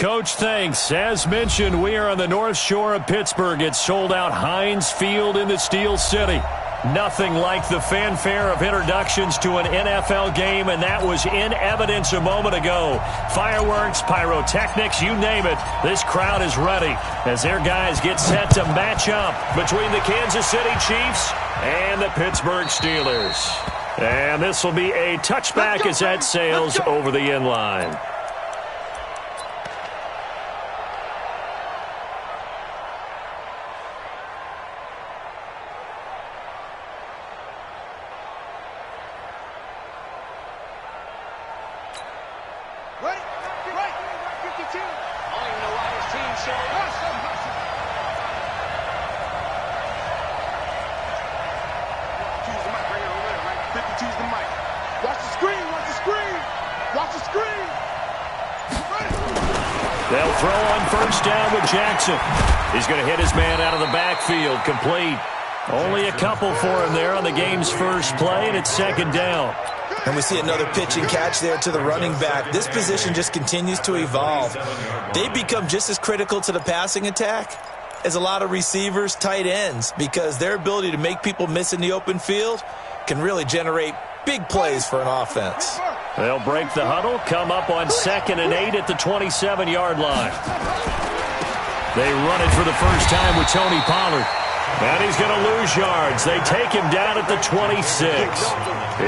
Coach, thanks. As mentioned, we are on the North Shore of Pittsburgh. It's sold out Heinz Field in the Steel City. Nothing like the fanfare of introductions to an NFL game, and that was in evidence a moment ago. Fireworks, pyrotechnics, you name it. This crowd is ready as their guys get set to match up between the Kansas City Chiefs and the Pittsburgh Steelers. And this will be a touchback as that sails over the end line. They'll throw on first down with Jackson. He's going to hit his man out of the backfield, complete. Only a couple for him there on the game's first play, and it's second down. And we see another pitch and catch there to the running back. This position just continues to evolve. They become just as critical to the passing attack as a lot of receivers, tight ends, because their ability to make people miss in the open field can really generate big plays for an offense. They'll break the huddle, come up on 2nd and 8 at the 27-yard line. They run it for the first time with Tony Pollard. And he's going to lose yards. They take him down at the 26.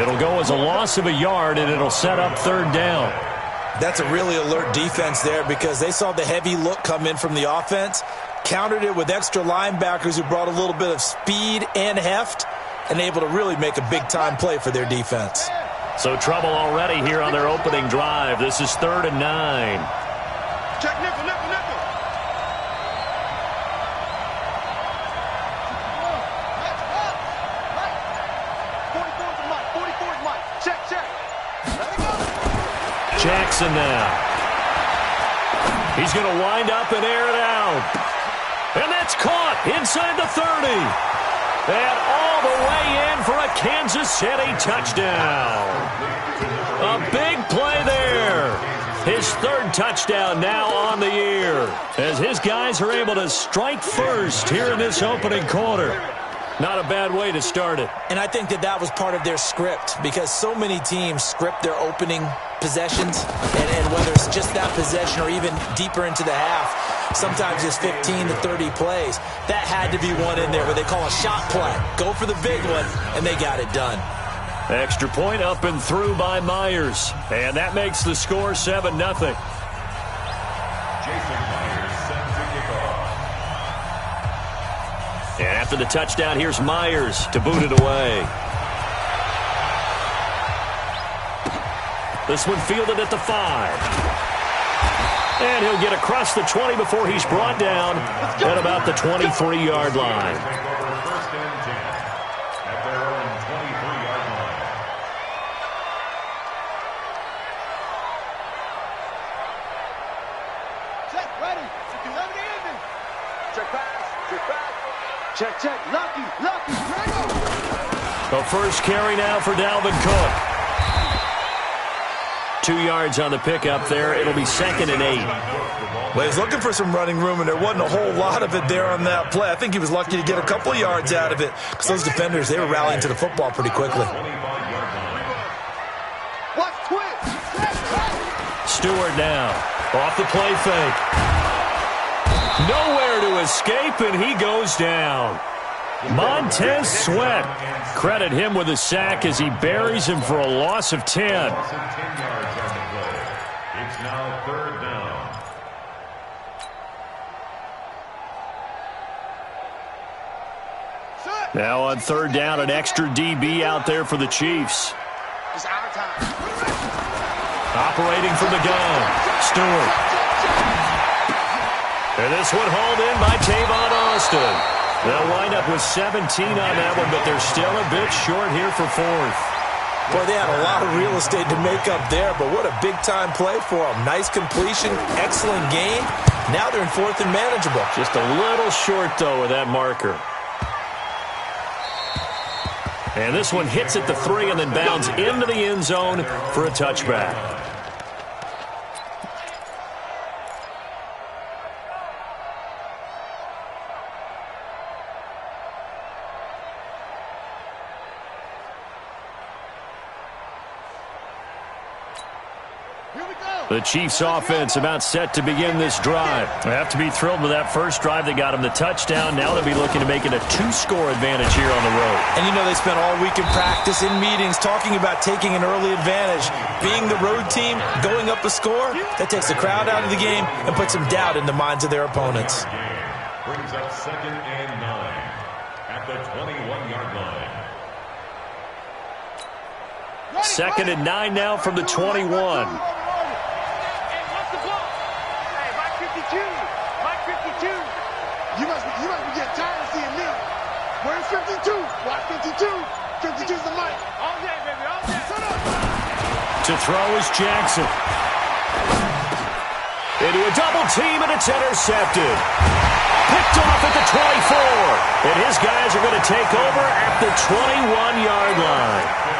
It'll go as a loss of a yard, and it'll set up third down. That's a really alert defense there because they saw the heavy look come in from the offense, countered it with extra linebackers who brought a little bit of speed and heft, and able to really make a big-time play for their defense. So trouble already here on their opening drive. This is 3rd and 9. Check nickel, nickel, nickel. Jackson now. He's going to wind up and air it out. And that's caught inside the 30. And all the way in for a Kansas City touchdown. A big play there. His 3rd touchdown now on the year as his guys are able to strike first here in this opening quarter. Not a bad way to start it. And I think that was part of their script because so many teams script their opening possessions, and whether it's just that possession or even deeper into the half, sometimes it's 15 to 30 plays. That had to be one in there where they call a shot play. Go for the big one, and they got it done. Extra point up and through by Myers. And that makes the score 7-0. And after the touchdown, here's Myers to boot it away. This one fielded at the 5. And he'll get across the 20 before he's brought down at about the 23-yard line. Check, ready. Check pass. Check back. Check, check. Lucky. The first carry now for Dalvin Cook. 2 yards on the pickup there. It'll be 2nd and 8. Well, he's looking for some running room, and there wasn't a whole lot of it there on that play. I think he was lucky to get a couple of yards out of it because those defenders, they were rallying to the football pretty quickly. Stewart now off the play fake. Nowhere to escape, and he goes down. Montez Sweat. Credit him with a sack as he buries him for a loss of 10. It's now 3rd down. Now on 3rd down, an extra DB out there for the Chiefs. It's our time. Operating from the gun, Stewart. And this one hauled in by Tavon Austin. They'll wind up with 17 on that one, but they're still a bit short here for 4th. Boy, they had a lot of real estate to make up there, but what a big-time play for them. Nice completion, excellent game. Now they're in 4th and manageable. Just a little short, though, with that marker. And this one hits at the 3 and then bounds into the end zone for a touchback. The Chiefs offense about set to begin this drive. They have to be thrilled with that first drive. They got them the touchdown. Now they'll be looking to make it a 2-score advantage here on the road. And you know they spent all week in practice, in meetings, talking about taking an early advantage. Being the road team, going up a score, that takes the crowd out of the game and puts some doubt in the minds of their opponents. Brings up 2nd and 9 at the 21-yard line. 2nd and 9 now from the 21. You must be getting tired of seeing me. Where's 52? Watch 52. 52's the mic. All day, baby, all day. Shut up. To throw is Jackson. Into a double team, and it's intercepted. Picked off at the 24. And his guys are going to take over at the 21-yard line.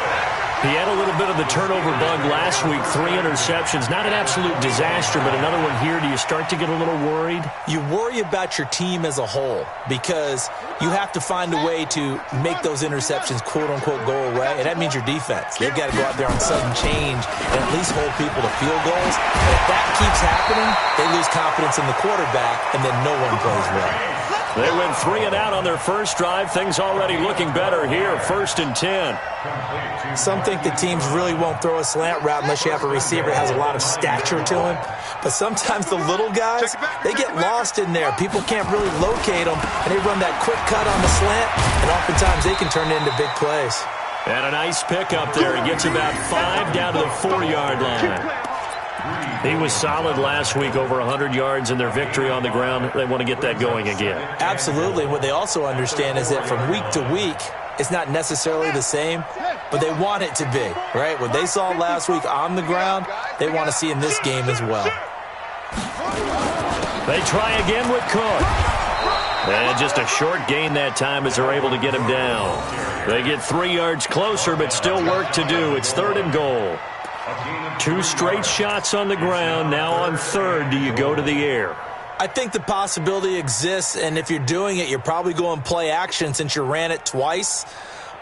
He had a little bit of the turnover bug last week, 3 interceptions. Not an absolute disaster, but another one here. Do you start to get a little worried? You worry about your team as a whole because you have to find a way to make those interceptions, quote-unquote, go away, and that means your defense. They've got to go out there on sudden change and at least hold people to field goals. And if that keeps happening, they lose confidence in the quarterback, and then no one plays well. They went 3 and out on their first drive. Things already looking better here, 1st and 10. Some think the teams really won't throw a slant route unless you have a receiver that has a lot of stature to him. But sometimes the little guys, they get lost in there. People can't really locate them, and they run that quick cut on the slant, and oftentimes they can turn it into big plays. And a nice pickup there. He gets about 5 down to the 4-yard line. He was solid last week, over 100 yards in their victory on the ground. They want to get that going again. Absolutely. What they also understand is that from week to week, it's not necessarily the same, but they want it to be, right? What they saw last week on the ground, they want to see in this game as well. They try again with Cook. And just a short gain that time as they're able to get him down. They get 3 yards closer, but still work to do. It's 3rd and goal. 2 straight shots on the ground. Now on 3rd, do you go to the air? I think the possibility exists, and if you're doing it, you're probably going play action since you ran it twice.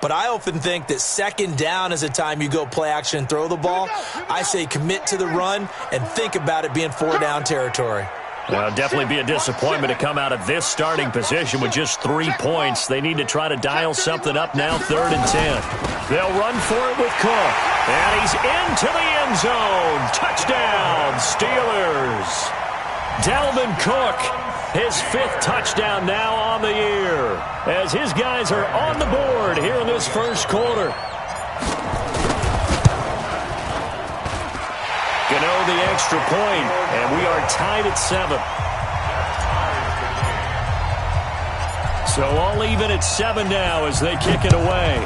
But I often think that 2nd down is a time you go play action and throw the ball. I say commit to the run and think about it being 4-down territory. Definitely be a disappointment to come out of this starting position with just 3 points. They need to try to dial something up now, 3rd and 10. They'll run for it with Cook. And he's into the end zone. Touchdown, Steelers. Dalvin Cook, his 5th touchdown now on the year, as his guys are on the board here in this first quarter. Gano the extra point, and we are tied at 7. So all even at 7 now as they kick it away.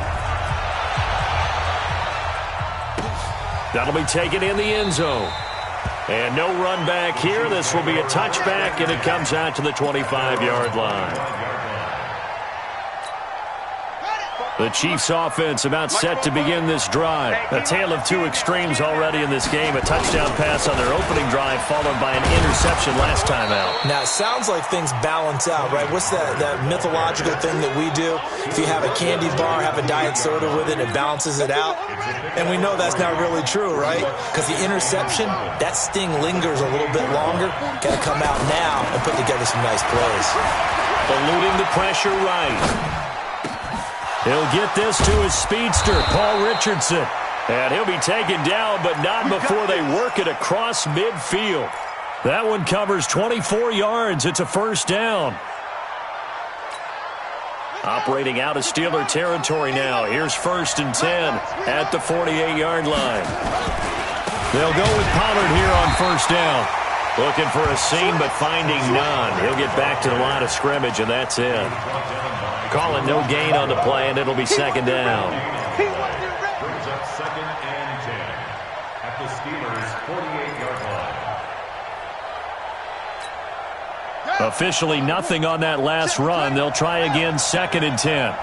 That'll be taken in the end zone. And no run back here. This will be a touchback, and it comes out to the 25-yard line. The Chiefs offense about set to begin this drive. A tale of 2 extremes already in this game. A touchdown pass on their opening drive, followed by an interception last time out. Now, it sounds like things balance out, right? What's that mythological thing that we do? If you have a candy bar, have a diet soda with it, it balances it out. And we know that's not really true, right? Because the interception, that sting lingers a little bit longer. Got to come out now and put together some nice plays. Eluding the pressure right. He'll get this to his speedster, Paul Richardson. And he'll be taken down, but not before they work it across midfield. That one covers 24 yards. It's a 1st down. Operating out of Steeler territory now. Here's 1st and 10 at the 48-yard line. They'll go with Pollard here on 1st down. Looking for a seam, but finding none. He'll get back to the line of scrimmage, and that's it. Calling no gain on the play, and it'll be 2nd down. Brings up 2nd and 10 at the Steelers' 48-yard line. Officially nothing on that last run. They'll try again, 2nd and 10.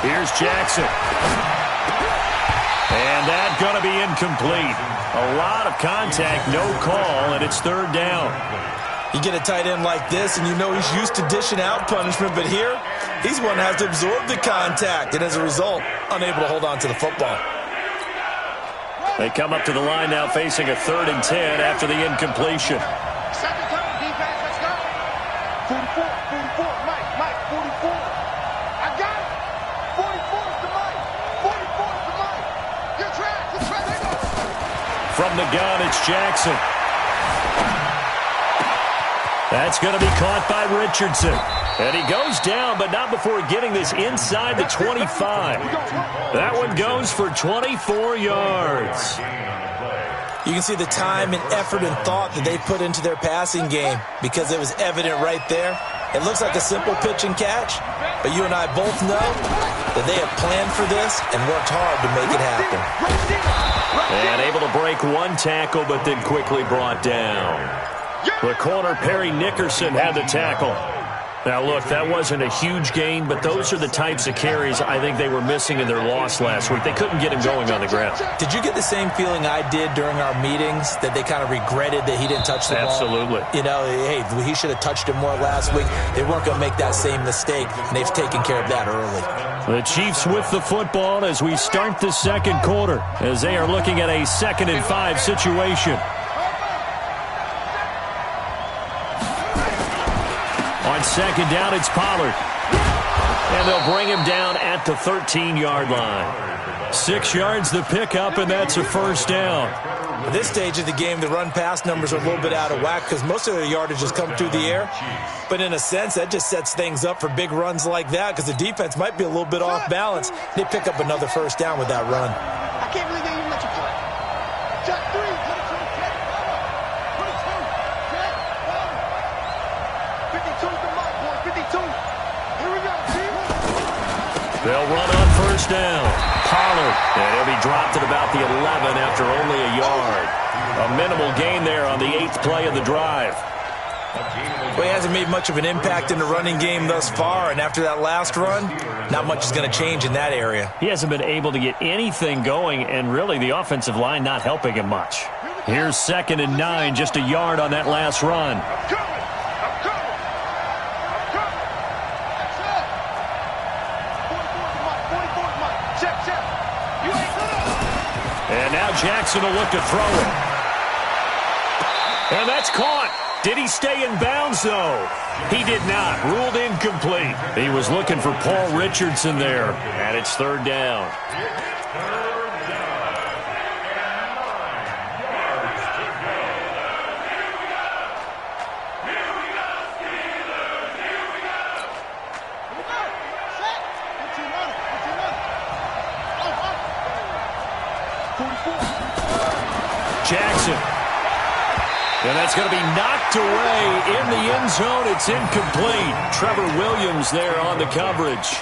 Here's Jackson. And that's going to be incomplete. A lot of contact, no call, and it's 3rd down. You get a tight end like this, and you know he's used to dishing out punishment, but here, He's one that has to absorb the contact, and as a result, unable to hold on to the football. They come up to the line now facing a 3rd and 10 after the incompletion. Second time, defense, let's go. 44, Mike, 44. I got it. 44 is the Mike. 44 is the Mike. You're trash, let's go. From the gun, it's Jackson. That's going to be caught by Richardson. And he goes down, but not before getting this inside the 25. That one goes for 24 yards. You can see the time and effort and thought that they put into their passing game because it was evident right there. It looks like a simple pitch and catch, but you and I both know that they have planned for this and worked hard to make it happen. And able to break one tackle, but then quickly brought down. The corner, Perry Nickerson, had the tackle. Now, look, that wasn't a huge gain, but those are the types of carries I think they were missing in their loss last week. They couldn't get him going on the ground. Did you get the same feeling I did during our meetings, that they kind of regretted that he didn't touch the ball? Absolutely. You know, hey, he should have touched it more last week. They weren't going to make that same mistake, and they've taken care of that early. The Chiefs with the football as we start the second quarter, as they are looking at a 2nd and 5 situation. On second down, it's Pollard. And they'll bring him down at the 13-yard line. 6 yards the pickup, and that's a first down. At this stage of the game, the run-pass numbers are a little bit out of whack because most of their yardage has come through the air. But in a sense, that just sets things up for big runs like that because the defense might be a little bit off balance. They pick up another first down with that run. I can't believe they even let you play. Shot 3, 52 is the mark, boy, 52. Here we go, They'll run on first down. Pollard, and he'll be dropped at about the 11 after only a yard. A minimal gain there on the 8th play of the drive. Well, he hasn't made much of an impact in the running game thus far, and after that last run, not much is going to change in that area. He hasn't been able to get anything going, and really the offensive line not helping him much. Here's 2nd and 9, just a yard on that last run. And now Jackson will look to throw it. And that's caught. Did he stay in bounds, though? He did not. Ruled incomplete. He was looking for Paul Richardson there. And it's 3rd down. Jackson. And that's going to be knocked away in the end zone. It's incomplete. Trevor Williams there on the coverage.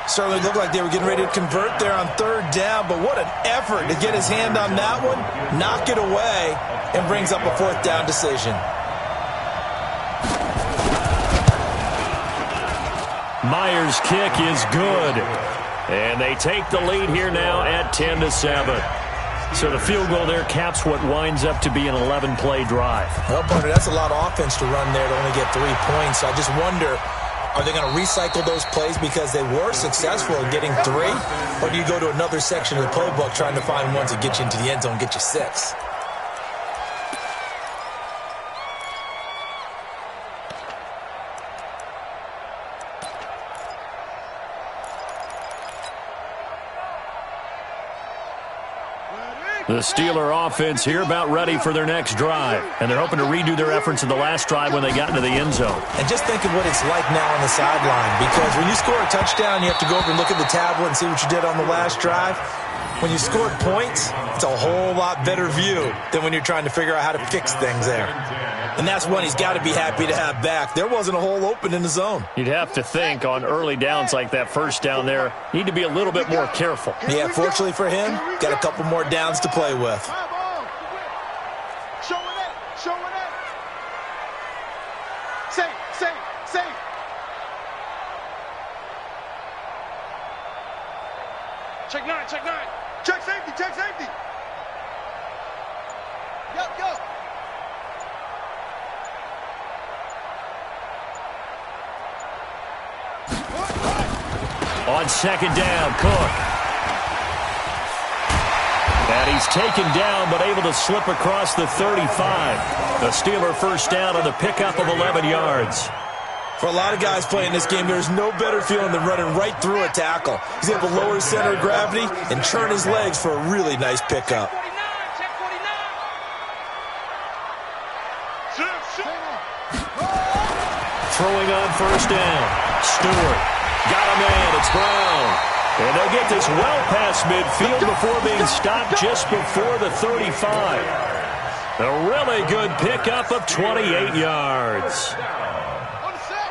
Certainly looked like they were getting ready to convert there on 3rd down, but what an effort to get his hand on that one, knock it away, and brings up a 4th down decision. Myers' kick is good. And they take the lead here now at 10-7. So the field goal there caps what winds up to be an 11-play drive. Well, partner, that's a lot of offense to run there to only get 3 points. So I just wonder, are they going to recycle those plays because they were successful in getting 3? Or do you go to another section of the playbook trying to find ones that get you into the end zone and get you 6? The Steeler offense here about ready for their next drive. And they're hoping to redo their efforts in the last drive when they got into the end zone. And just think of what it's like now on the sideline. Because when you score a touchdown, you have to go over and look at the tablet and see what you did on the last drive. When you scored points, it's a whole lot better view than when you're trying to figure out how to fix things there. And that's one he's got to be happy to have back. There wasn't a hole open in the zone. You'd have to think on early downs like that first down there, need to be a little bit more careful. Yeah, fortunately for him, got a couple more downs to play with. Show it up. Safe. Check 9. Check safety. Yep, go. On second down, Cook. And he's taken down but able to slip across the 35. The Steeler first down on the pickup of 11 yards. For a lot of guys playing this game, there's no better feeling than running right through a tackle. He's able to lower his center of gravity and churn his legs for a really nice pickup. Throwing on first down. Stewart. Got a man. It's Brown. And they'll get this well past midfield before being stopped just before the 35. A really good pickup of 28 yards.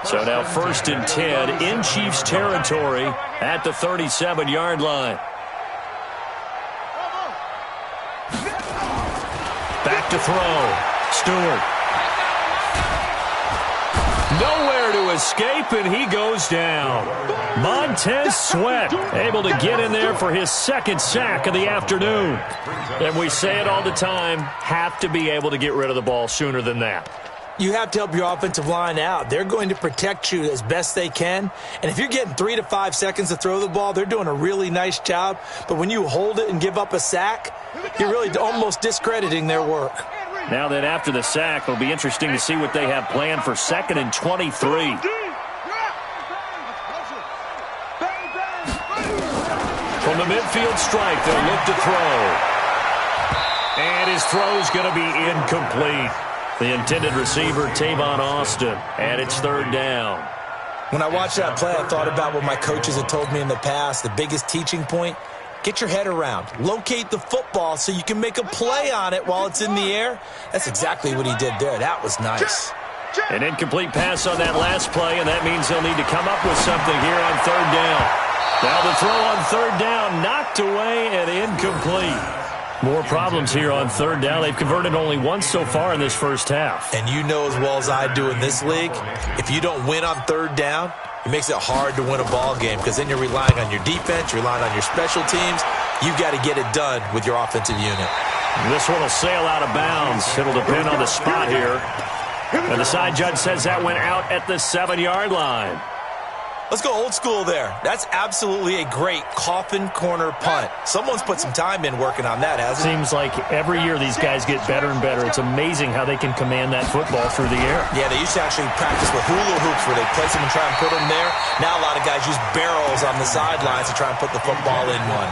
So now 1st and 10 in Chiefs territory at the 37-yard line. Back to throw. Stewart. Nowhere to escape, and he goes down. Montez Sweat able to get in there for his 2nd sack of the afternoon. And we say it all the time, have to be able to get rid of the ball sooner than that. You have to help your offensive line out. They're going to protect you as best they can. And if you're getting 3 to 5 seconds to throw the ball, they're doing a really nice job. But when you hold it and give up a sack, you're really almost discrediting their work. Now that after the sack, it'll be interesting to see what they have planned for 2nd and 23. From the midfield stripe, they'll look to throw. And his throw's going to be incomplete. The intended receiver, Tavon Austin, and it's 3rd down. When I watched that play, I thought about what my coaches had told me in the past. The biggest teaching point, get your head around. Locate the football so you can make a play on it while it's in the air. That's exactly what he did there. That was nice. An incomplete pass on that last play, and that means they'll need to come up with something here on 3rd down. Now the throw on 3rd down, knocked away and incomplete. More problems here on 3rd down. They've converted only once so far in this first half. And you know as well as I do in this league, if you don't win on 3rd down, it makes it hard to win a ball game because then you're relying on your defense, you're relying on your special teams. You've got to get it done with your offensive unit. This one will sail out of bounds. It'll depend on the spot here. And the side judge says that went out at the 7-yard line. Let's go old school there. That's absolutely a great coffin corner punt. Someone's put some time in working on that, hasn't it? Seems like every year these guys get better and better. It's amazing how they can command that football through the air. Yeah, they used to actually practice with hula hoops where they place them and try and put them there. Now a lot of guys use barrels on the sidelines to try and put the football in one.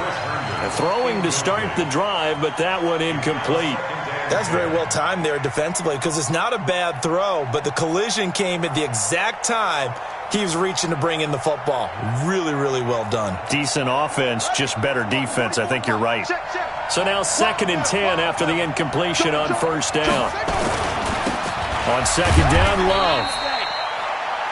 Throwing to start the drive, but that one incomplete. That's very well timed there defensively because it's not a bad throw, but the collision came at the exact time he was reaching to bring in the football. Really, really well done. Decent offense, just better defense. I think you're right. So now 2nd and 10 after the incompletion on 1st down. On 2nd down, Love.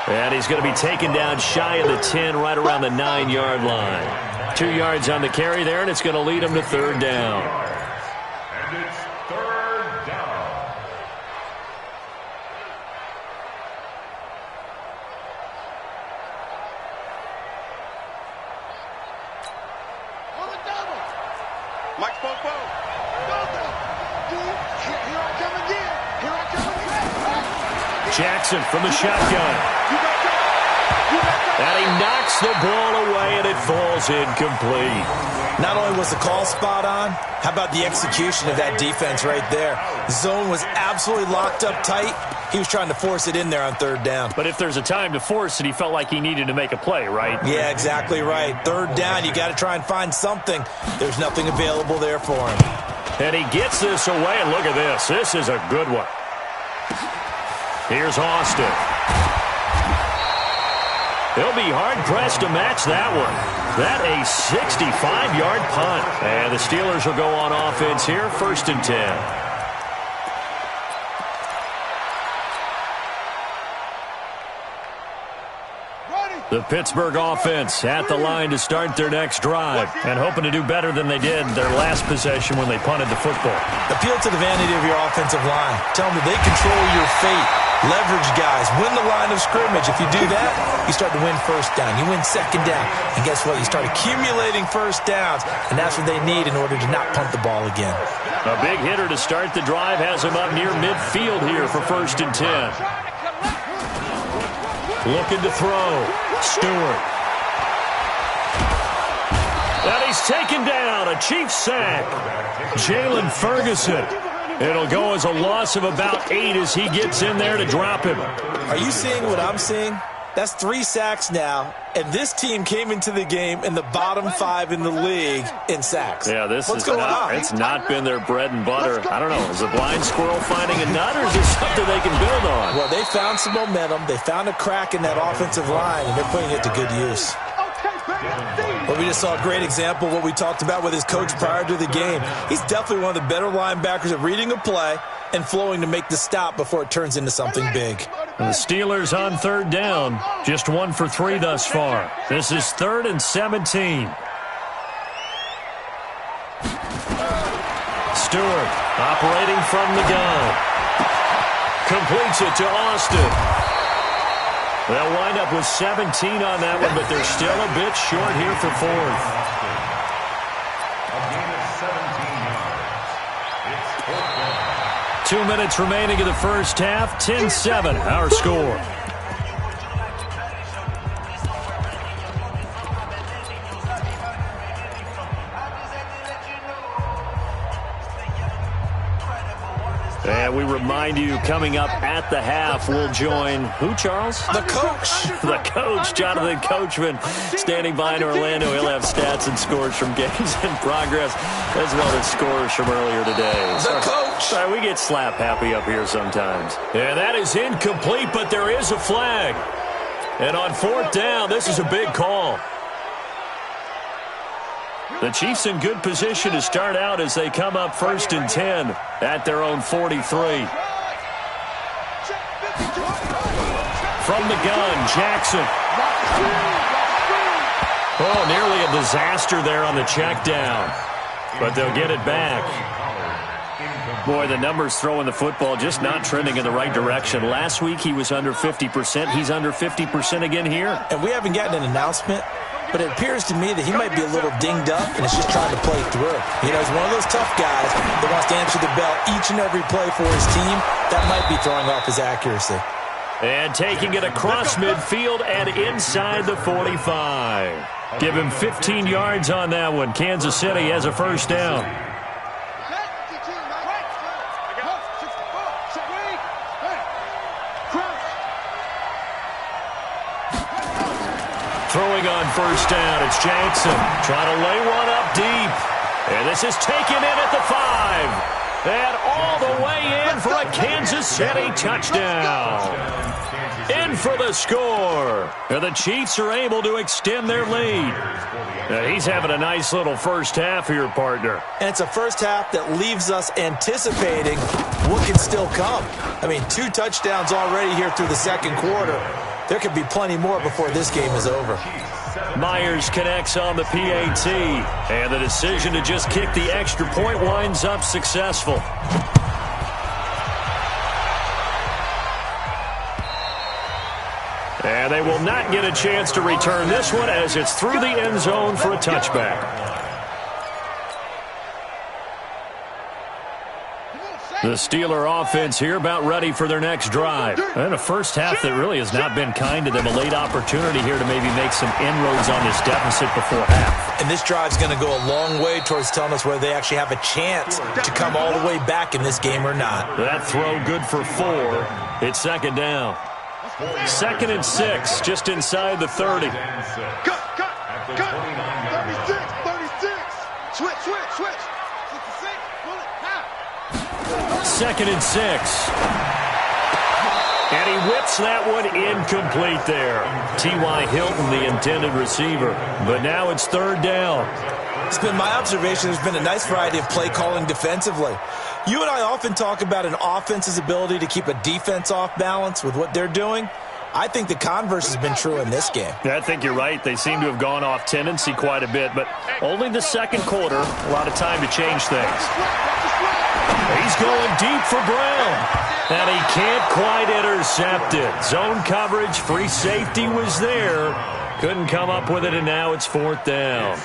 And he's going to be taken down shy of the 10, right around the 9-yard line. 2 yards on the carry there, and it's going to lead him to 3rd down. And it's 3rd down. Mike Popo. Here I come again. Here I come again. Jackson from the shotgun. And he knocks the ball away, and it falls incomplete. Not only was the call spot on, how about the execution of that defense right there? The zone was absolutely locked up tight. He was trying to force it in there on 3rd down. But if there's a time to force it, he felt like he needed to make a play, right? Yeah, exactly right. 3rd down, you got to try and find something. There's nothing available there for him. And he gets this away, and look at this. This is a good one. Here's Austin. He'll be hard-pressed to match that one. That a 65-yard punt. And the Steelers will go on offense here, 1st and 10. The Pittsburgh offense at the line to start their next drive and hoping to do better than they did their last possession when they punted the football. Appeal to the vanity of your offensive line. Tell them that they control your fate. Leverage guys. Win the line of scrimmage. If you do that, you start to win 1st down. You win 2nd down. And guess what? You start accumulating 1st downs. And that's what they need in order to not punt the ball again. A big hitter to start the drive has him up near midfield here for 1st and 10. Looking to throw. Stewart. And he's taken down. A Chiefs sack. Jalen Ferguson. It'll go as a loss of about 8 as he gets in there to drop him. Are you seeing what I'm seeing? That's 3 sacks now, and this team came into the game in the bottom 5 in the league in sacks. Yeah, What's going on? It's not been their bread and butter. I don't know. Is a blind squirrel finding a nut, or is it something they can build on? Well, they found some momentum. They found a crack in that offensive line, and they're putting it to good use. Well, we just saw a great example of what we talked about with his coach prior to the game. He's definitely one of the better linebackers at reading a play and flowing to make the stop before it turns into something big. And the Steelers on 3rd down. Just 1 for 3 thus far. This is 3rd and 17. Stewart operating from the gun. Completes it to Austin. They'll wind up with 17 on that one, but they're still a bit short here for 4th. A gain of 17 yards. It's 4th down. 2 minutes remaining in the first half. 10-7, our score. And we remind you, coming up at the half, we'll join who, Charles? The coach. The coach, Jonathan Coachman, standing by in Orlando. He'll have stats and scores from games in progress, as well as scores from earlier today. The coach. Sorry, we get slap happy up here sometimes. And that is incomplete, but there is a flag. And on 4th down, this is a big call. The Chiefs in good position to start out as they come up 1st and 10 at their own 43. From the gun, Jackson. Oh, nearly a disaster there on the check down. But they'll get it back. Boy, the numbers throwing the football just not trending in the right direction. Last week he was under 50%. He's under 50% again here. And we haven't gotten an announcement, but it appears to me that he might be a little dinged up and is just trying to play through. You know, he's one of those tough guys that wants to answer the bell each and every play for his team. That might be throwing off his accuracy. And taking it across midfield and inside the 45. Give him 15 yards on that one. Kansas City has a 1st down. Throwing on 1st down, it's Jackson. Trying to lay one up deep. And this is taken in at the 5. And all the way in for a Kansas City touchdown. In for the score. And the Chiefs are able to extend their lead. Now, he's having a nice little first half here, partner. And it's a first half that leaves us anticipating what can still come. I mean, 2 touchdowns already here through the 2nd quarter. There could be plenty more before this game is over. Myers connects on the PAT. And the decision to just kick the extra point winds up successful. And they will not get a chance to return this one as it's through the end zone for a touchback. The Steeler offense here about ready for their next drive. And a first half that really has not been kind to them. A late opportunity here to maybe make some inroads on this deficit before half. And this drive's going to go a long way towards telling us whether they actually have a chance to come all the way back in this game or not. That throw good for 4. It's 2nd down. 2nd and 6, just inside the 30. Cut. 36. Switch. 2nd and 6. And he whips that one incomplete there. T.Y. Hilton, the intended receiver. But now it's 3rd down. It's been my observation there's been a nice variety of play calling defensively. You and I often talk about an offense's ability to keep a defense off balance with what they're doing. I think the converse has been true in this game. Yeah, I think you're right. They seem to have gone off tendency quite a bit, but only the 2nd quarter, a lot of time to change things. He's going deep for Brown, and he can't quite intercept it. Zone coverage, free safety was there. Couldn't come up with it, and now it's 4th down.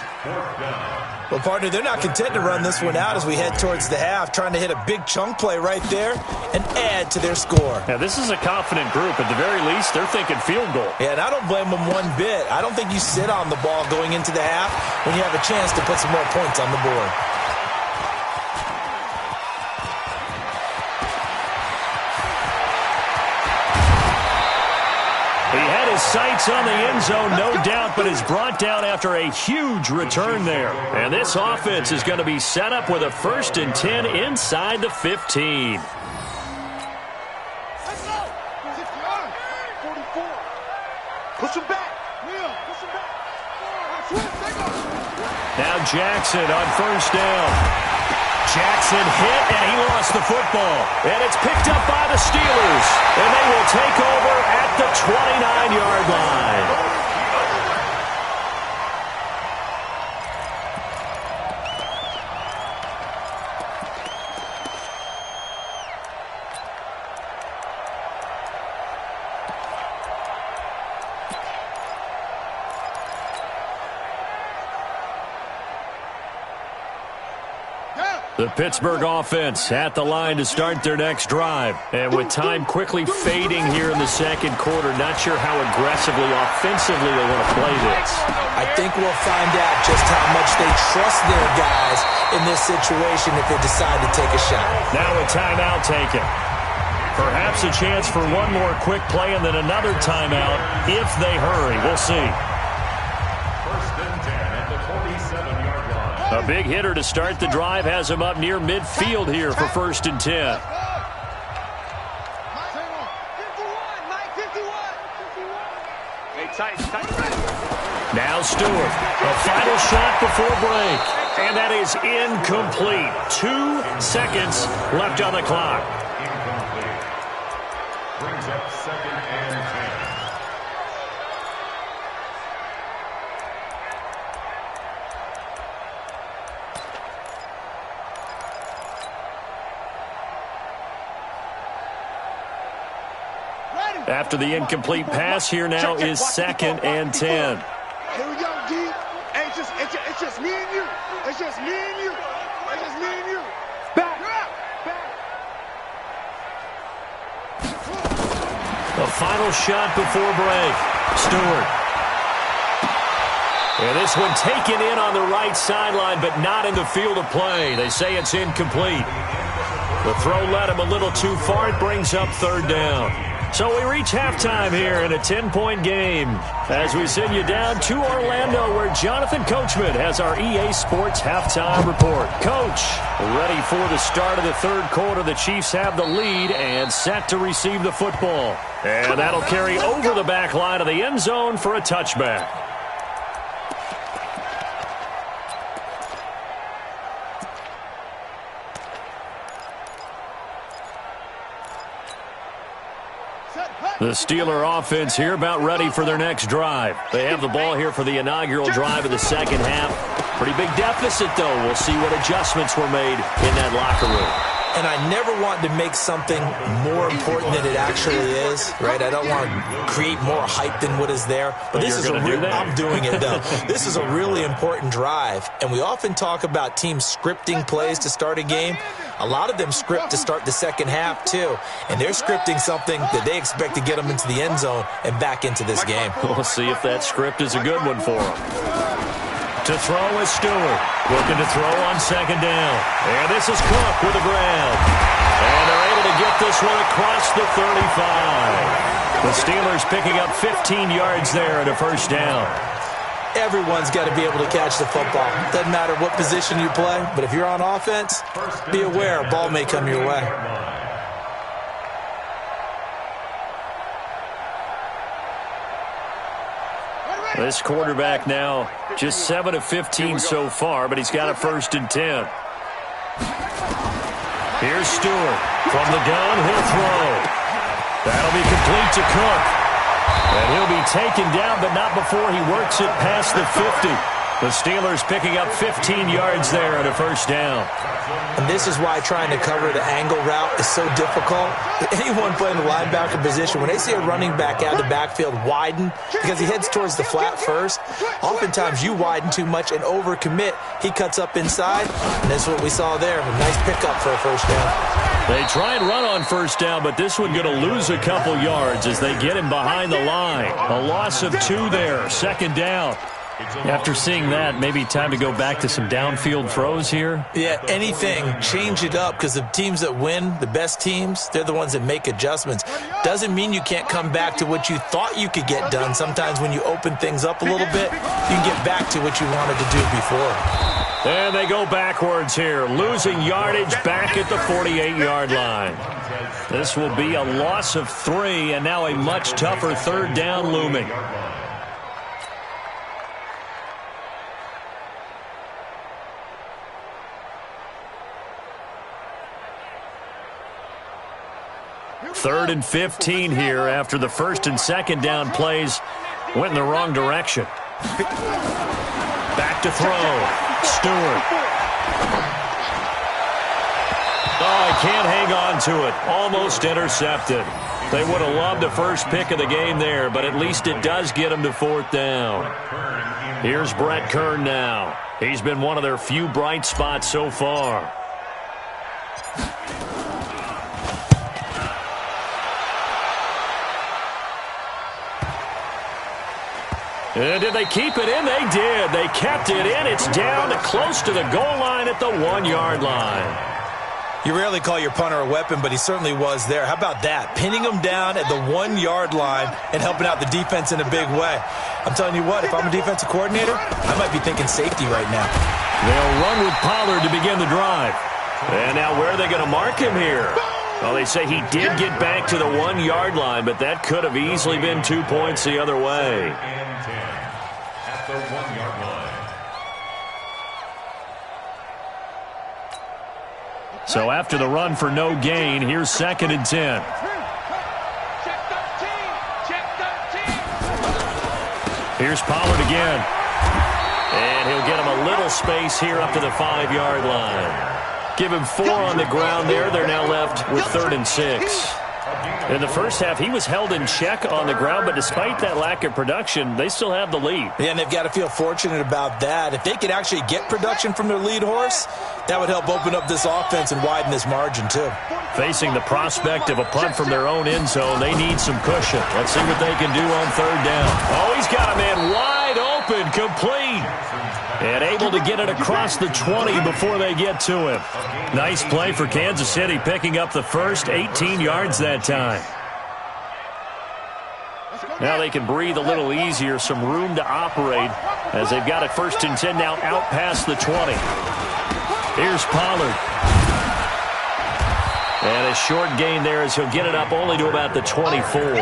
Well, partner, they're not content to run this one out as we head towards the half, trying to hit a big chunk play right there and add to their score. Now, this is a confident group. At the very least, they're thinking field goal. Yeah, and I don't blame them one bit. I don't think you sit on the ball going into the half when you have a chance to put some more points on the board. He had his sights on the end zone, no doubt, but is brought down after a huge return there. And this offense is going to be set up with a 1st and 10 inside the 15. Push him back. Push him back. Now Jackson on 1st down. Jackson hit, and he lost the football. And it's picked up by the Steelers. And they will take over at the 29-yard line. The Pittsburgh offense at the line to start their next drive. And with time quickly fading here in the second quarter, not sure how aggressively, offensively they want to play this. I think we'll find out just how much they trust their guys in this situation if they decide to take a shot. Now a timeout taken. Perhaps a chance for one more quick play and then another timeout if they hurry. We'll see. A big hitter to start the drive has him up near midfield here for 1st and 10. Now Stewart, a final shot before break, and that is incomplete. 2 seconds left on the clock. Incomplete. Brings up 2nd and 10. After the incomplete pass, here now is 2nd and 10. Here we go, D. Hey, it's just me and you. It's just me and you. It's just me and you. Back. Back. A final shot before break. Stewart. And this one taken in on the right sideline, but not in the field of play. They say it's incomplete. The throw led him a little too far. It brings up 3rd down. So we reach halftime here in a 10-point game as we send you down to Orlando where Jonathan Coachman has our EA Sports halftime report. Coach, ready for the start of the 3rd quarter. The Chiefs have the lead and set to receive the football. And that'll carry over the back line of the end zone for a touchback. The Steeler offense here about ready for their next drive. They have the ball here for the inaugural drive of the second half. Pretty big deficit, though. We'll see what adjustments were made in that locker room. And I never want to make something more important than it actually is, right? I don't want to create more hype than what is there. But this is I'm doing it, though. This is a really important drive. And we often talk about teams scripting plays to start a game. A lot of them script to start the second half, too. And they're scripting something that they expect to get them into the end zone and back into this game. We'll see if that script is a good one for them. To throw is Stewart. Looking to throw on 2nd down. And this is Cook with a grab. And they're able to get this one across the 35. The Steelers picking up 15 yards there at a 1st down. Everyone's got to be able to catch the football. Doesn't matter what position you play, but if you're on offense, be aware a ball may come your way. This quarterback now just 7 of 15 so far, but he's got a 1st and 10. Here's Stewart from the gun. He'll throw. That'll be complete to Cook. And he'll be taken down, but not before he works it past the 50. The Steelers picking up 15 yards there and a first down. And this is why trying to cover the angle route is so difficult. Anyone playing the linebacker position, when they see a running back out of the backfield widen, because he heads towards the flat first, oftentimes you widen too much and overcommit. He cuts up inside, and that's what we saw there. A nice pickup for a first down. They try and run on first down, but this one going to lose a couple yards as they get him behind the line. A loss of 2 there, second down. After seeing that, maybe time to go back to some downfield throws here? Yeah, anything. Change it up, because the teams that win, the best teams, they're the ones that make adjustments. Doesn't mean you can't come back to what you thought you could get done. Sometimes when you open things up a little bit, you can get back to what you wanted to do before. And they go backwards here, losing yardage back at the 48-yard line. This will be a loss of 3, and now a much tougher third down looming. Third and 15 here after the first and second down plays went in the wrong direction. Back to throw. Stewart. Oh, he can't hang on to it. Almost intercepted. They would have loved the first pick of the game there, but at least it does get him to fourth down. Here's Brett Kern now. He's been one of their few bright spots so far. And did they keep it in? They did. They kept it in. It's down to close to the goal line at the 1-yard line. You rarely call your punter a weapon, but he certainly was there. How about that? Pinning him down at the 1-yard line and helping out the defense in a big way. I'm telling you what, if I'm a defensive coordinator, I might be thinking safety right now. They'll run with Pollard to begin the drive. And now where are they going to mark him here? Well, they say he did get back to the 1-yard line, but that could have easily been 2 points the other way. At the 1-yard line. So after the run for no gain, here's second and 10. Here's Pollard again. And he'll get him a little space here up to the 5-yard line. Give him 4 on the ground there. They're now left with third and 6. In the first half, he was held in check on the ground, but despite that lack of production, they still have the lead. Yeah, and they've got to feel fortunate about that. If they could actually get production from their lead horse, that would help open up this offense and widen this margin, too. Facing the prospect of a punt from their own end zone, they need some cushion. Let's see what they can do on third down. Oh, he's got a man wide open, complete. And able to get it across the 20 before they get to him. Nice play for Kansas City, picking up the first 18 yards that time. Now they can breathe a little easier, some room to operate as they've got it first and 10 now out past the 20. Here's Pollard. And a short gain there as he'll get it up only to about the 24.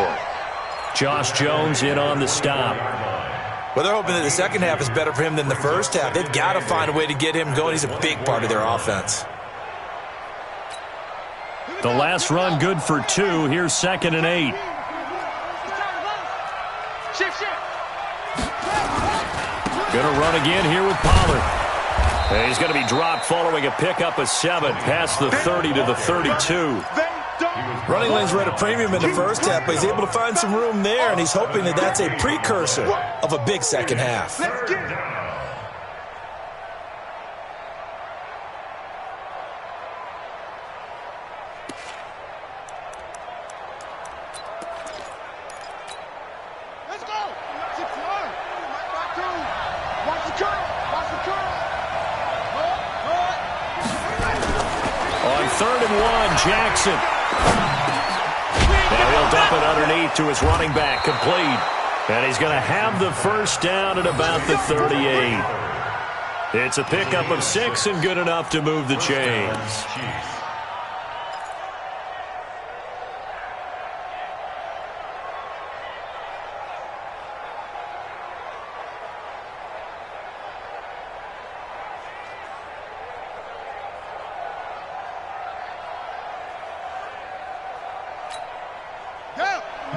Josh Jones in on the stop. Well, they're hoping that the second half is better for him than the first half. They've got to find a way to get him going. He's a big part of their offense. The last run good for 2. Here's second and 8. Going to run again here with Pollard. And he's going to be dropped following a pickup of 7 past the 30 to the 32. Running lanes were at a premium in the first half, but he's able to find some room there, and he's hoping that that's a precursor of a big second half. Let's go. Watch the curl. On third and 1, Jackson. Now he'll dump it underneath to his running back, complete. And he's going to have the first down at about the 38. It's a pickup of 6 and good enough to move the chains.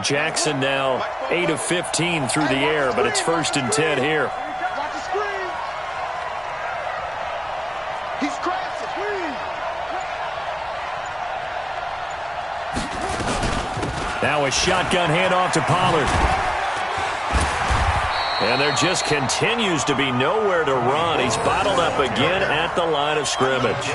Jackson now 8 of 15 through the air, but it's first and 10 here. Watch the screen. Now a shotgun handoff to Pollard. And there just continues to be nowhere to run. He's bottled up again at the line of scrimmage.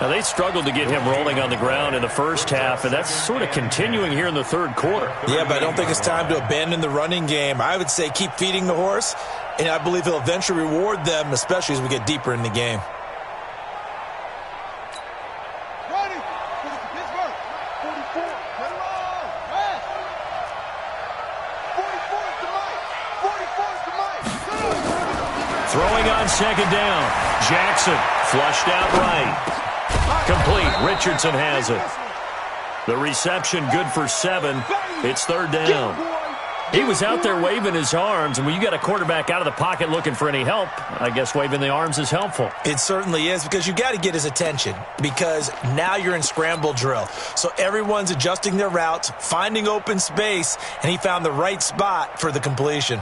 Now, they struggled to get him rolling on the ground in the first half, and that's sort of continuing here in the third quarter. Yeah, but I don't think it's time to abandon the running game. I would say keep feeding the horse, and I believe he'll eventually reward them, especially as we get deeper in the game. Ready. Pittsburgh. 44. Put him on. Pass. 44 is the mic. 44 is the mic. Throwing on second down. Jackson flushed out right. Complete. Richardson has it. The reception good for 7. It's third down. He was out there waving his arms, and when you got a quarterback out of the pocket looking for any help, I guess waving the arms is helpful. It certainly is, because you got to get his attention, because now you're in scramble drill. So everyone's adjusting their routes, finding open space, and he found the right spot for the completion.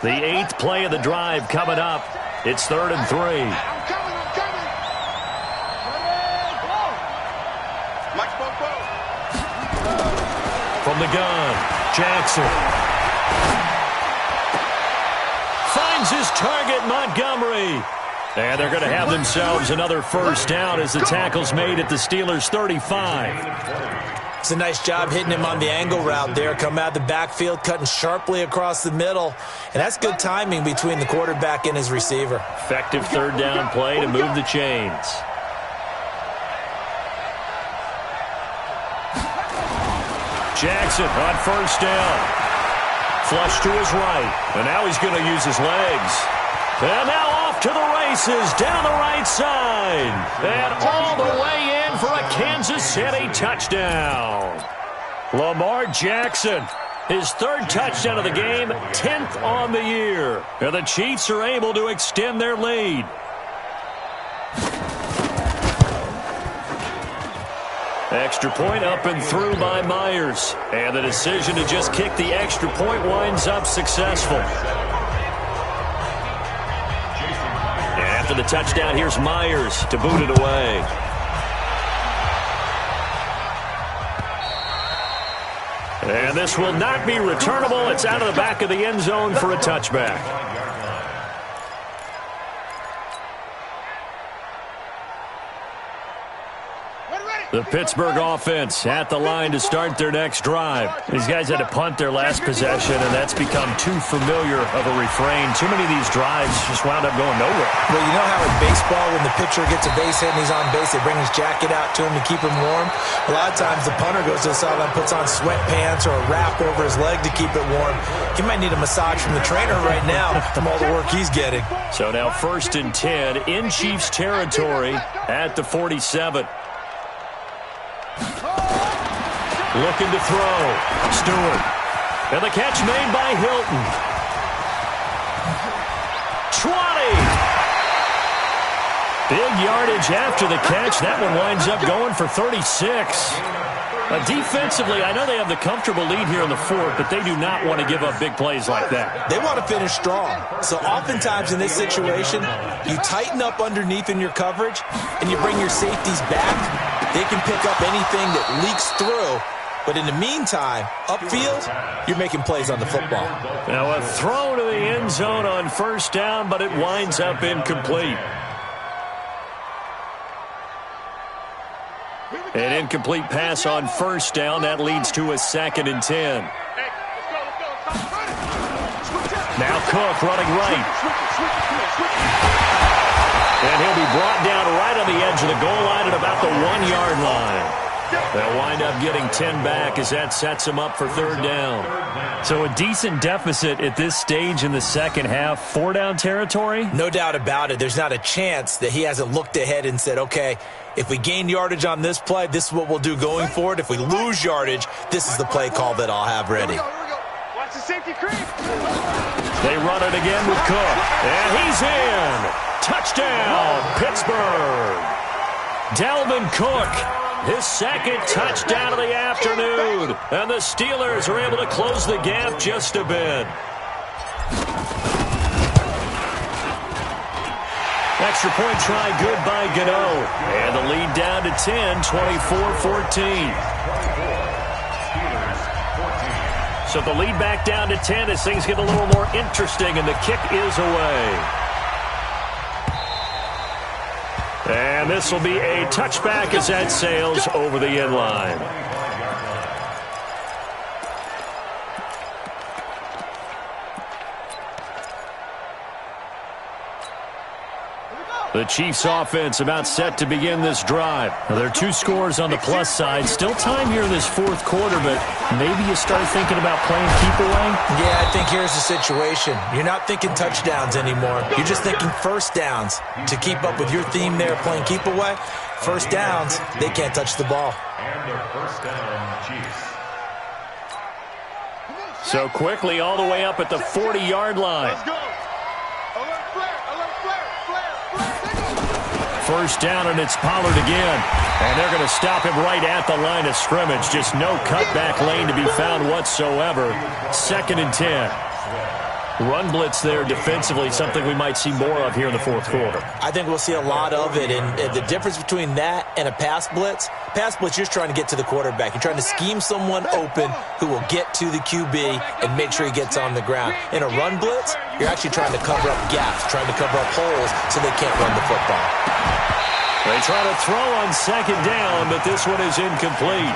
The 8th play of the drive coming up. It's 3rd and 3. I'm coming. Mike Popo. From the gun, Jackson. Finds his target, Montgomery. And they're going to have themselves another first down as the tackle's made at the Steelers' 35. It's a nice job hitting him on the angle route there. Come out of the backfield, cutting sharply across the middle. And that's good timing between the quarterback and his receiver. Effective third down play to move the chains. Jackson on first down. Flush to his right. And now he's going to use his legs. And now off to the races down the right side. And all the way in for a Kansas City touchdown. Lamar Jackson, his 3rd touchdown of the game, 10th on the year. And the Chiefs are able to extend their lead. Extra point up and through by Myers. And the decision to just kick the extra point winds up successful. And after the touchdown, here's Myers to boot it away. And this will not be returnable. It's out of the back of the end zone for a touchback. The Pittsburgh offense at the line to start their next drive. These guys had to punt their last possession, and that's become too familiar of a refrain. Too many of these drives just wound up going nowhere. Well, you know how in baseball, when the pitcher gets a base hit and he's on base, they bring his jacket out to him to keep him warm? A lot of times the punter goes to the sideline, puts on sweatpants or a wrap over his leg to keep it warm. He might need a massage from the trainer right now from all the work he's getting. So now 1st and 10 in Chiefs territory at the 47. Looking to throw. Stewart. And the catch made by Hilton. 20. Big yardage after the catch. That one winds up going for 36. Defensively, I know they have the comfortable lead here in the 4th, but they do not want to give up big plays like that. They want to finish strong. So oftentimes in this situation, you tighten up underneath in your coverage, and you bring your safeties back. They can pick up anything that leaks through. But in the meantime, upfield, you're making plays on the football. Now a throw to the end zone on first down, but it winds up incomplete. An incomplete pass on first down. That leads to a 2nd and 10. Now Cook running right. And he'll be brought down right on the edge of the goal line at about the 1-yard line. They'll wind up getting 10 back as that sets him up for third down. So a decent deficit at this stage in the second half. 4-down territory? No doubt about it. There's not a chance that he hasn't looked ahead and said, okay, if we gain yardage on this play, this is what we'll do going forward. If we lose yardage, this is the play call that I'll have ready. Here we go. Watch the safety creep. They run it again with Cook. And he's in. Touchdown, Pittsburgh. Dalvin Cook. His 2nd touchdown of the afternoon. And the Steelers are able to close the gap just a bit. Extra point try good by Gano. And the lead down to 10, 24-14. So the lead back down to 10 as things get a little more interesting, and the kick is away. And this will be a touchback as that sails over the end line. The Chiefs offense about set to begin this drive. Now, there are 2 scores on the plus side. Still time here in this fourth quarter, but maybe you start thinking about playing keep away? Yeah, I think here's the situation. You're not thinking touchdowns anymore. You're just thinking first downs. To keep up with your theme there, playing keep away, first downs, they can't touch the ball. And their first down, Chiefs. So quickly all the way up at the 40-yard line. Let's go. Alert flare, alert flare, flare, flare. First down, and it's Pollard again. And they're going to stop him right at the line of scrimmage. Just no cutback lane to be found whatsoever. 2nd and 10. Run blitz there defensively, something we might see more of here in the fourth quarter. I think we'll see a lot of it, and the difference between that and a pass blitz, you're just trying to get to the quarterback. You're trying to scheme someone open who will get to the QB and make sure he gets on the ground. In a run blitz, you're actually trying to cover up gaps, trying to cover up holes so they can't run the football. They try to throw on 2nd down, but this one is incomplete.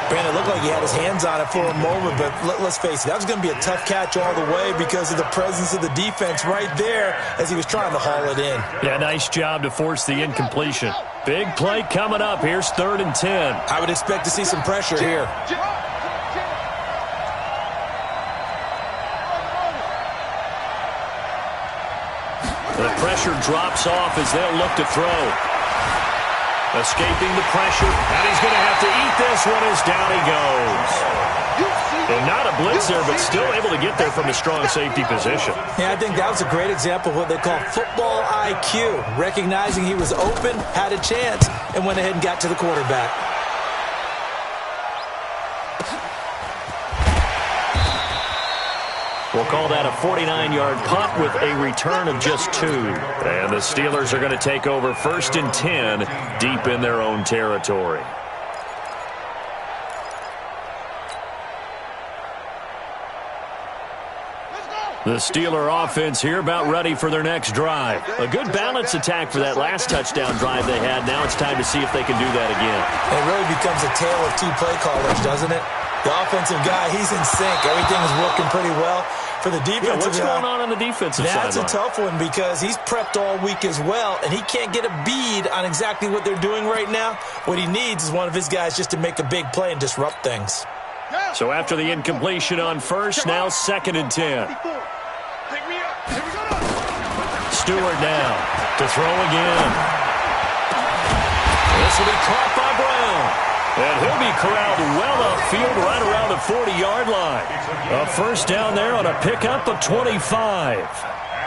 Brandon, it looked like he had his hands on it for a moment, but let's face it, that was going to be a tough catch all the way because of the presence of the defense right there as he was trying to haul it in. Yeah, nice job to force the incompletion. Big play coming up. Here's 3rd and 10. I would expect to see some pressure here. The pressure drops off as they'll look to throw. Escaping the pressure, and he's going to have to eat this one as down he goes. And not a blitzer, but still able to get there from a strong safety position. Yeah, I think that was a great example of what they call football IQ. Recognizing he was open, had a chance, and went ahead and got to the quarterback. We'll call that a 49-yard punt with a return of just 2. And the Steelers are going to take over 1st and 10 deep in their own territory. The Steeler offense here about ready for their next drive. A good balance attack for that last touchdown drive they had. Now it's time to see if they can do that again. It really becomes a tale of 2 play callers, doesn't it? The offensive guy, he's in sync. Everything is working pretty well. For the defensive what's going on the defensive side? That's a tough one because he's prepped all week as well, and he can't get a bead on exactly what they're doing right now. What he needs is one of his guys just to make a big play and disrupt things. So after the incompletion on 1st, now 2nd and 10. Stewart now to throw again. This will be caught by Brown. And he'll be corralled well upfield right around the 40-yard line. A first down there on a pickup of 25. And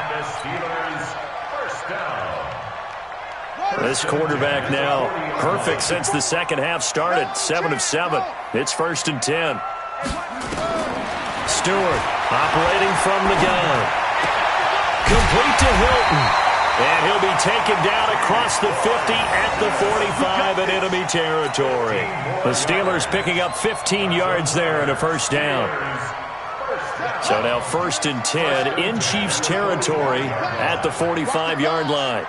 the Steelers' first down. This quarterback now perfect since the second half started. 7 of 7. It's 1st and 10. Stewart operating from the gun. Complete to Hilton. And he'll be taken down across the 50 at the 45 in enemy territory. The Steelers picking up 15 yards there and a first down. So now 1st and 10 in Chiefs territory at the 45-yard line.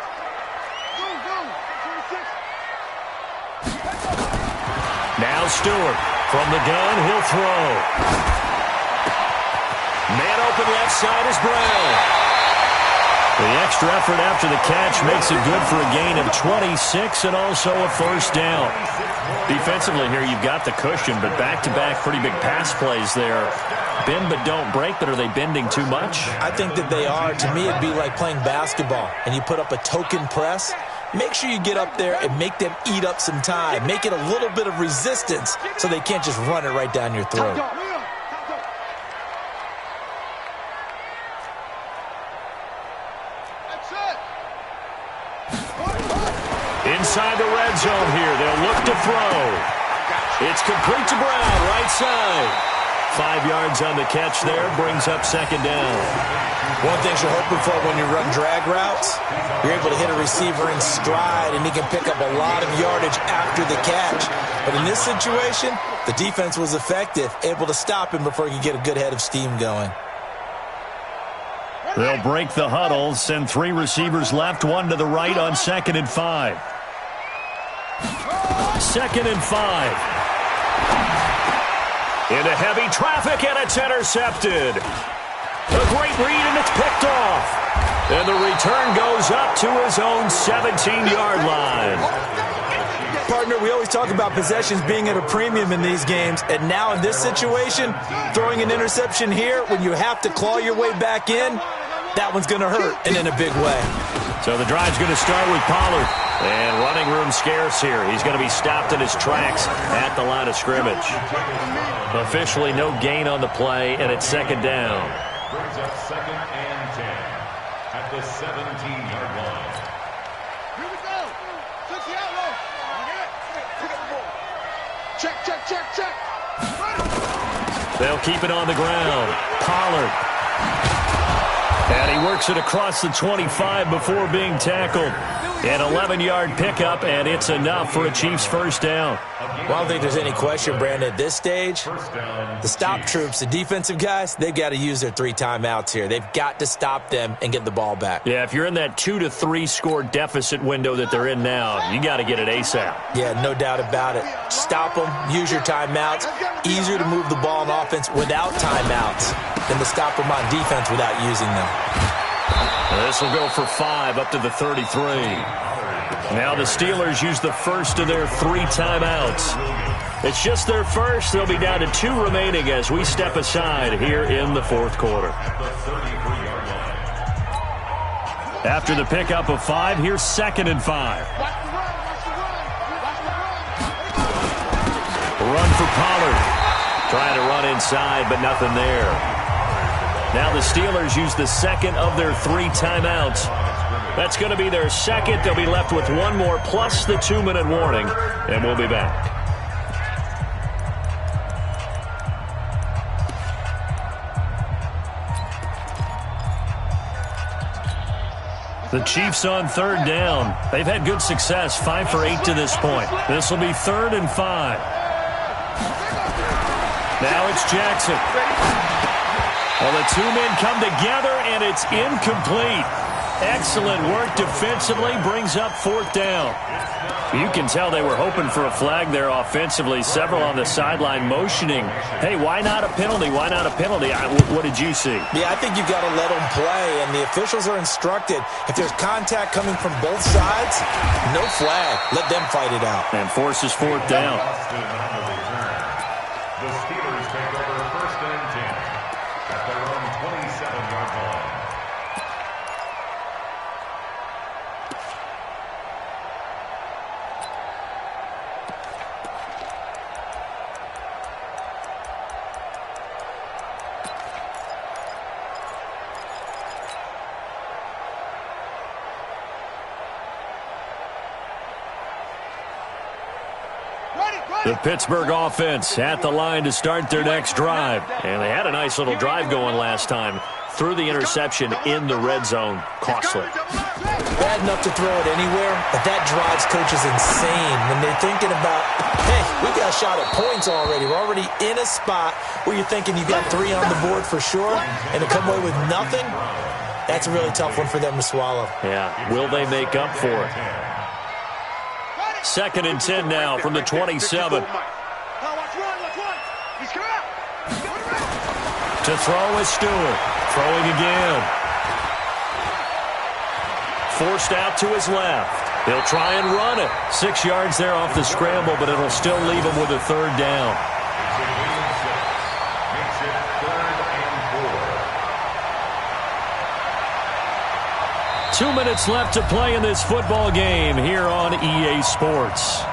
Now Stewart from the gun, he'll throw. Man open left side is Brown. The extra effort after the catch makes it good for a gain of 26 and also a first down. Defensively here, you've got the cushion, but back-to-back pretty big pass plays there. Bend but don't break, but are they bending too much? I think that they are. To me, it'd be like playing basketball, and you put up a token press. Make sure you get up there and make them eat up some time. Make it a little bit of resistance so they can't just run it right down your throat. Inside the red zone here, they'll look to throw. It's complete to Brown, right side. 5 yards on the catch there. Brings up second down. One thing you're hoping for when you run drag routes, you're able to hit a receiver in stride, and he can pick up a lot of yardage after the catch. But in this situation, the defense was effective, able to stop him before he could get a good head of steam going. They'll break the huddle, send 3 receivers left, 1 to the right on 2nd and 5. 2nd and 5. Into heavy traffic, and it's intercepted. A great read, and it's picked off. And the return goes up to his own 17-yard line. Partner, we always talk about possessions being at a premium in these games, and now in this situation, throwing an interception here when you have to claw your way back in, that one's going to hurt, and in a big way. So the drive's going to start with Pollard. And running room scarce here. He's going to be stopped in his tracks at the line of scrimmage. Officially no gain on the play, and it's second down. Brings up 2nd and 10 at the 17-yard line. Here we go. Touch the outlaw. Pick up the ball. Check, check, check, check. They'll keep it on the ground. Pollard. And he works it across the 25 before being tackled. An 11-yard pickup, and it's enough for a Chiefs first down. Well, I don't think there's any question, Brandon, at this stage, the stop troops, the defensive guys, they've got to use their 3 timeouts here. They've got to stop them and get the ball back. Yeah, if you're in that 2 to 3 score deficit window that they're in now, you got to get it ASAP. Yeah, no doubt about it. Stop them, use your timeouts. Easier to move the ball on offense without timeouts than to stop them on defense without using them. This will go for 5 up to the 33. Now the Steelers use the first of their 3 timeouts. It's just their first. They'll be down to 2 remaining as we step aside here in the 4th quarter. After the pickup of 5, here's 2nd and 5. Run for Pollard. Trying to run inside, but nothing there. Now the Steelers use the second of their 3 timeouts. That's going to be their second. They'll be left with 1 more plus the 2-minute warning, and we'll be back. The Chiefs on 3rd down. They've had good success, 5 for 8 to this point. This will be 3rd and 5. Now it's Jackson. Well, the 2 men come together, and it's incomplete. Excellent work defensively, brings up 4th down. You can tell they were hoping for a flag there offensively. Several on the sideline motioning, hey, why not a penalty? Why not a penalty? What did you see? Yeah, I think you've got to let them play, and the officials are instructed. If there's contact coming from both sides, no flag. Let them fight it out. And forces 4th down. The Steelers take over 1st and 10 at their own 27-yard line. The Pittsburgh offense at the line to start their next drive. And they had a nice little drive going last time. Threw the interception in the red zone. Costly. Bad enough to throw it anywhere, but that drives coaches insane when they're thinking about, hey, we got a shot at points already. We're already in a spot where you're thinking you got 3 on the board for sure, and to come away with nothing, that's a really tough one for them to swallow. Yeah, will they make up for it? 2nd and 10 now from the 27. To throw is Stewart. Throwing again. Forced out to his left. He'll try and run it. 6 yards there off the scramble, but it'll still leave him with a 3rd down. Makes it 3rd and 4. 2 minutes left to play in this football game here on EA Sports.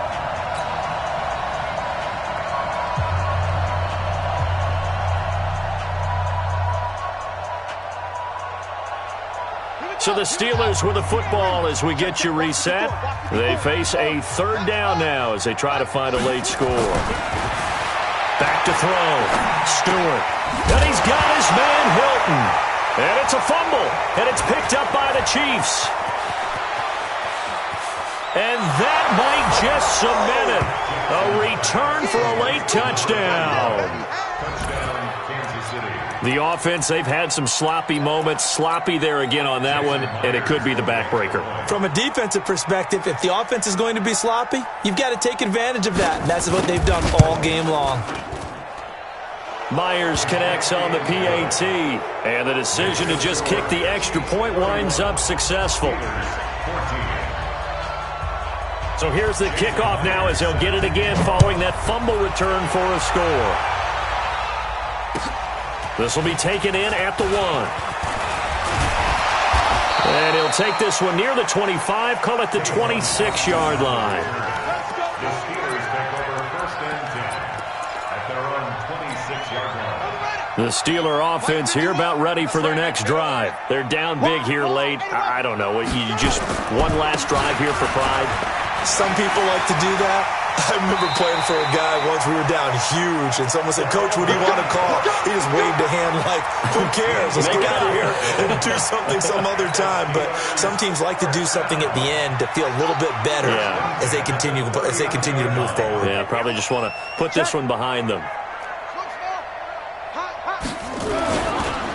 So the Steelers with the football as we get you reset. They face a 3rd down now as they try to find a late score. Back to throw. Stewart. And he's got his man Hilton. And it's a fumble. And it's picked up by the Chiefs. And that might just cement it. A return for a late touchdown. Touchdown, Kansas City. The offense, they've had some sloppy moments. Sloppy there again on that one, and it could be the backbreaker. From a defensive perspective, if the offense is going to be sloppy, you've got to take advantage of that. And that's what they've done all game long. Myers connects on the PAT, and the decision to just kick the extra point winds up successful. So here's the kickoff now as they'll get it again following that fumble return for a score. This will be taken in at the 1. And he'll take this one near the 25, call it the 26-yard line. The Steelers take over first and 10 at their own 26-yard line. The Steeler offense here about ready for their next drive. They're down big here late. I don't know. You just one last drive here for pride. Some people like to do that. I remember playing for a guy once. We were down huge, and someone said, "Coach, what do you want to call?" He just waved a hand like, "Who cares? Let's get out of here and do something some other time." But some teams like to do something at the end to feel a little bit better as they continue to move forward. Yeah, probably just want to put this one behind them.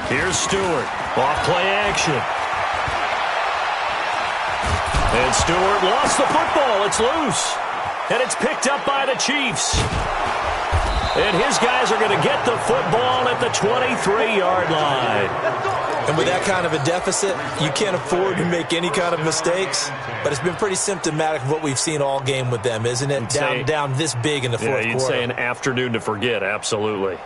Here's Stewart. Off play action. And Stewart lost the football. It's loose. And it's picked up by the Chiefs. And his guys are going to get the football at the 23-yard line. And with that kind of a deficit, you can't afford to make any kind of mistakes. But it's been pretty symptomatic of what we've seen all game with them, isn't it? Down this big in the fourth quarter. You'd say an afternoon to forget, absolutely.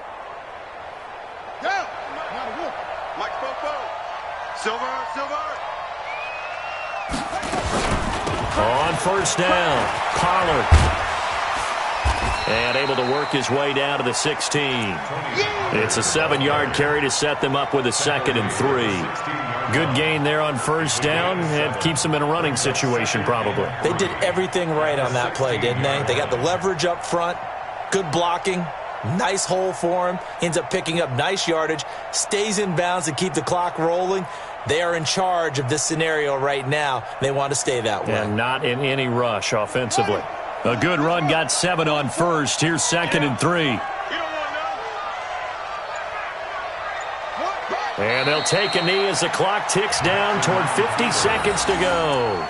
On first down, Pollard. And able to work his way down to the 16. It's a 7-yard carry to set them up with a 2nd and 3. Good gain there on first down. It keeps them in a running situation probably. They did everything right on that play, didn't they? They got the leverage up front, good blocking, nice hole for him, ends up picking up nice yardage, stays in bounds and keep the clock rolling. They are in charge of this scenario right now. They want to stay that way. And not in any rush offensively. A good run got 7 on first. Here's 2nd and 3. And they'll take a knee as the clock ticks down toward 50 seconds to go.